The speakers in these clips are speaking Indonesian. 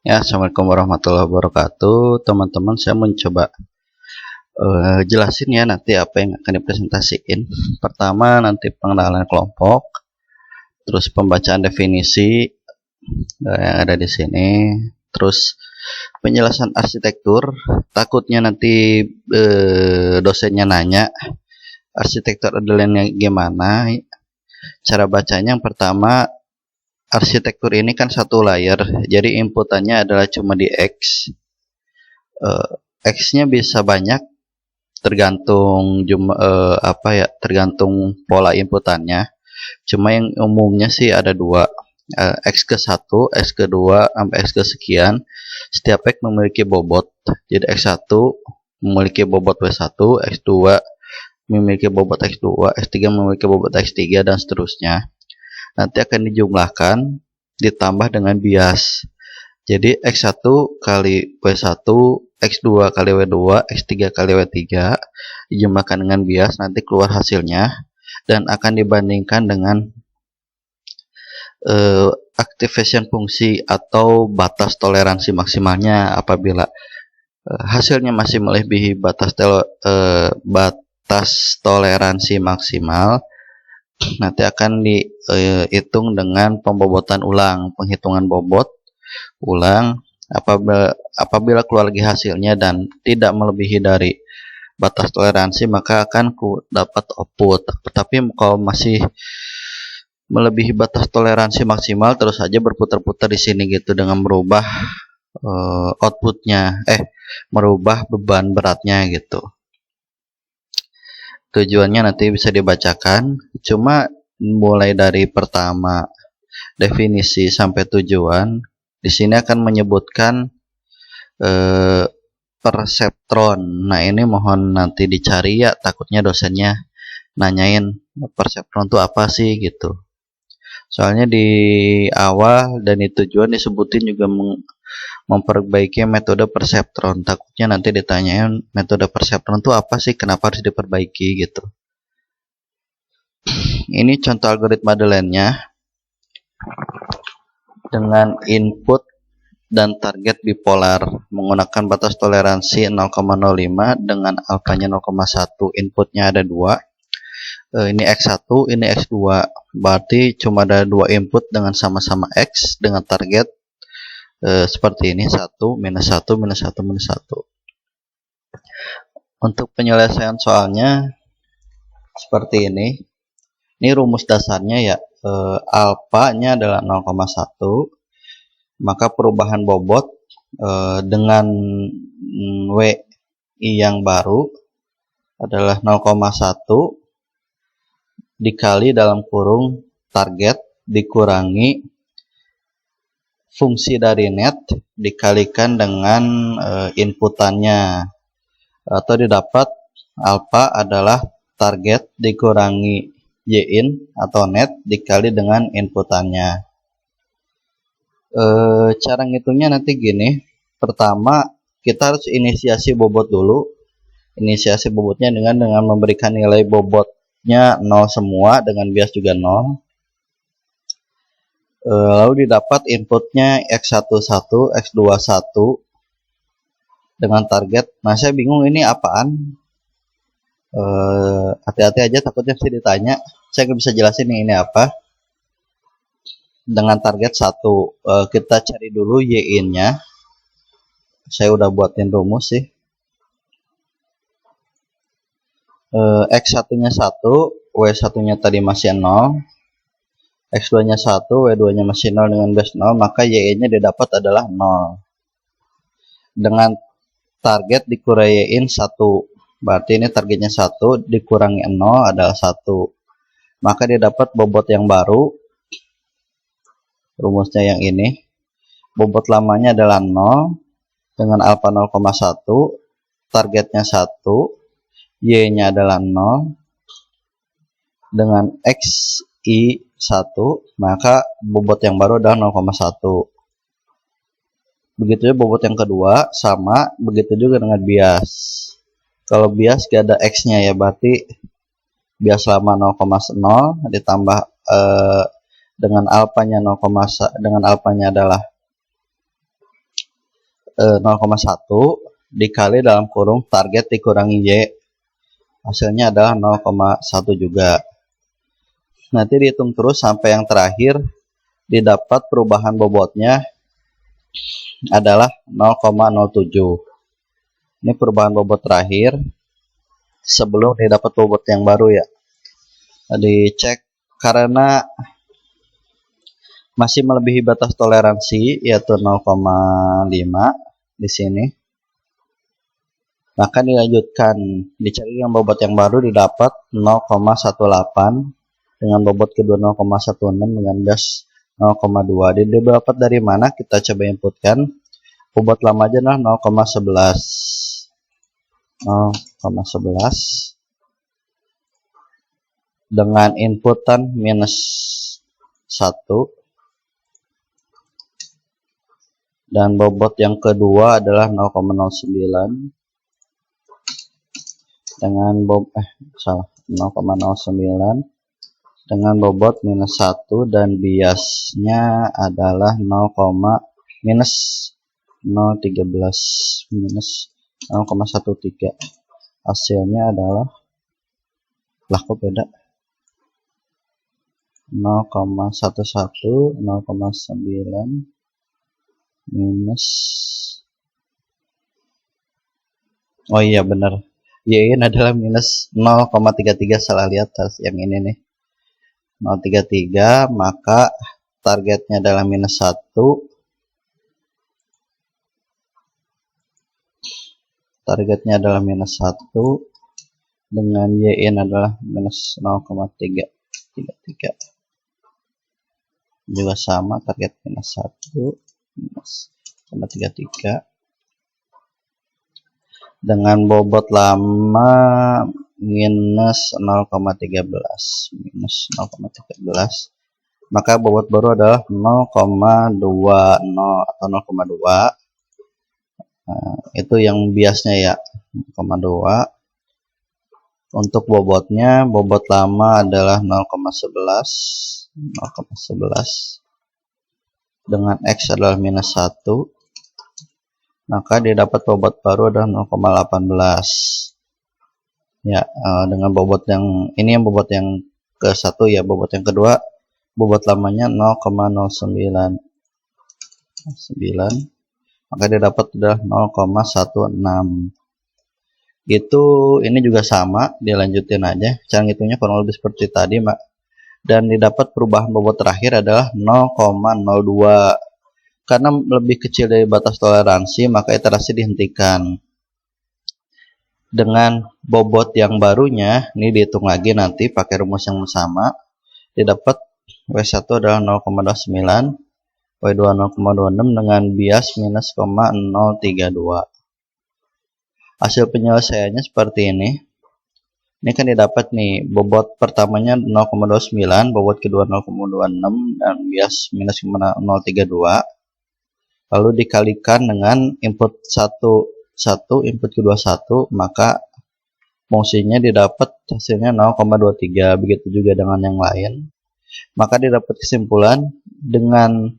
Ya, Assalamualaikum warahmatullahi wabarakatuh. Teman-teman, saya mencoba jelasin ya nanti apa yang akan dipresentasiin. Pertama, nanti pengenalan kelompok, terus pembacaan definisi yang ada di sini, terus penjelasan arsitektur. Takutnya nanti dosennya nanya arsitektur adalah gimana. Cara bacanya yang pertama, arsitektur ini kan satu layer, jadi inputannya adalah cuma di X. X-nya bisa banyak tergantung tergantung pola inputannya. Cuma yang umumnya sih ada dua, X ke 1, X ke 2 sampai X ke sekian. Setiap X memiliki bobot. Jadi X1 memiliki bobot W1, X2 memiliki bobot X2, X3 memiliki bobot X3 dan seterusnya. Nanti akan dijumlahkan ditambah dengan bias. Jadi X1 kali W1, X2 kali W2, X3 kali W3 dijumlahkan dengan bias, nanti keluar hasilnya dan akan dibandingkan dengan activation fungsi atau batas toleransi maksimalnya. Apabila hasilnya masih melebihi batas toleransi maksimal, nanti akan dihitung dengan pembobotan ulang, penghitungan bobot ulang. Apabila keluar lagi hasilnya dan tidak melebihi dari batas toleransi, maka akan dapat output. Tapi kalau masih melebihi batas toleransi maksimal, terus saja berputar-putar di sini gitu dengan merubah outputnya, merubah beban beratnya gitu. Tujuannya nanti bisa dibacakan, cuma mulai dari pertama definisi sampai tujuan. Di sini akan menyebutkan perseptron. Nah, ini mohon nanti dicari ya, takutnya dosennya nanyain perseptron itu apa sih gitu. Soalnya di awal dan di tujuan disebutin juga memperbaiki metode perseptron. Takutnya nanti ditanyain metode perseptron itu apa sih, kenapa harus diperbaiki gitu. Ini contoh algoritma Delaunay-nya dengan input dan target bipolar menggunakan batas toleransi 0,05 dengan alfanya 0,1. Inputnya ada dua, ini X1, ini X2. Berarti cuma ada dua input dengan sama-sama X dengan target seperti ini, 1, minus 1, minus 1, minus 1. Untuk penyelesaian soalnya seperti ini. Ini rumus dasarnya ya, alfanya adalah 0,1, maka perubahan bobot dengan WI yang baru adalah 0,1 dikali dalam kurung target dikurangi fungsi dari net dikalikan dengan inputannya, atau didapat alfa adalah target dikurangi Y-in atau net dikali dengan inputannya. Cara ngitungnya nanti gini. Pertama, kita harus inisiasi bobot dulu. Inisiasi bobotnya dengan memberikan nilai bobotnya 0 semua, dengan bias juga 0. Lalu didapat inputnya X11, X21 dengan target. Nah, saya bingung ini apaan. Hati-hati aja, takutnya sih ditanya. Saya nggak bisa jelasin ini apa. Dengan target 1, kita cari dulu Y-in-nya. Saya udah buatin rumus sih. X1-nya 1, W1-nya tadi masih 0, X2-nya 1, W2-nya masih 0 dengan base 0, maka Y-nya didapat adalah 0. Dengan target dikurangi Y-in 1, berarti ini targetnya 1 dikurangi 0 adalah 1. Maka didapat bobot yang baru. Rumusnya yang ini. Bobot lamanya adalah 0 dengan alfa 0,1, targetnya 1, Y-nya adalah 0 dengan XI 1, maka bobot yang baru adalah 0,1. Begitu juga bobot yang kedua, sama, begitu juga dengan bias. Kalau bias gak ada X-nya ya, berarti bias lama 0,0 ditambah dengan alfanya adalah 0,1 dikali dalam kurung target dikurangi Y, hasilnya adalah 0,1 juga. Nanti dihitung terus sampai yang terakhir didapat perubahan bobotnya adalah 0,07. Ini perubahan bobot terakhir sebelum didapat bobot yang baru ya. Dicek karena masih melebihi batas toleransi yaitu 0,5 di sini. Maka dilanjutkan, dicari yang bobot yang baru didapat 0,18 dengan bobot kedua 0,16 dengan gas 0,2. Didapat dari mana? Kita coba inputkan. Bobot lama aja nah 0,11. 0,11 dengan inputan minus 1 dan bobot yang kedua adalah 0,09 dengan 0,09 dengan bobot minus 1 dan biasnya adalah minus 0,13 minus 0,13. Hasilnya adalah kok beda 0,11 0,9 minus, oh iya benar, Y-in adalah minus 0,33, salah lihat yang ini nih 0,33, maka targetnya adalah minus 1, targetnya adalah minus 1 dengan Y-in adalah minus 0,33 juga sama, target minus 1 minus 0,33 dengan bobot lama minus 0,13 minus 0,13, maka bobot baru adalah 0,20 atau 0,2. Itu yang biasnya ya 0,2. Untuk bobotnya, bobot lama adalah 0,11 dengan X adalah minus 1, maka didapat bobot baru adalah 0,18 ya. Dengan bobot yang ini yang bobot yang ke satu ya, bobot yang kedua bobot lamanya 0,09, maka didapat adalah 0,16. Itu ini juga sama, dilanjutin aja cara ngitungnya kurang lebih seperti tadi Mak. Dan didapat perubahan bobot terakhir adalah 0,02. Karena lebih kecil dari batas toleransi, maka iterasi dihentikan. Dengan bobot yang barunya, ini dihitung lagi nanti pakai rumus yang sama. Didapat W1 adalah 0,29, W2 0,26 dengan bias minus 0,032. Hasil penyelesaiannya seperti ini. Ini kan didapat nih, bobot pertamanya 0,29, bobot kedua 0,26 dan bias minus 0,032. Lalu dikalikan dengan input 1, input kedua 1, maka fungsinya didapat hasilnya 0,23. Begitu juga dengan yang lain. Maka didapat kesimpulan dengan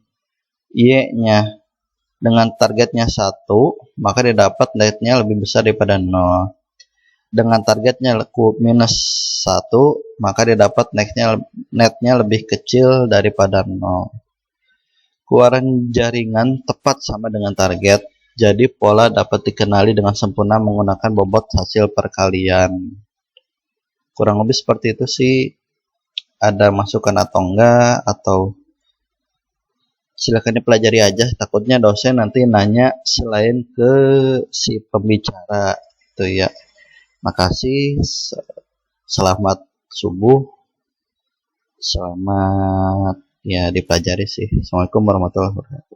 Y-nya dengan targetnya 1, maka didapat netnya lebih besar daripada 0. Dengan targetnya minus 1, maka didapat netnya lebih kecil daripada 0. Keluaran jaringan tepat sama dengan target, jadi pola dapat dikenali dengan sempurna menggunakan bobot hasil perkalian. Kurang lebih seperti itu sih. Ada masukan atau enggak, atau silakan dipelajari aja, takutnya dosen nanti nanya selain ke si pembicara itu ya. Makasih, selamat subuh, selamat ya dipelajari sih. Assalamualaikum warahmatullahi wabarakatuh.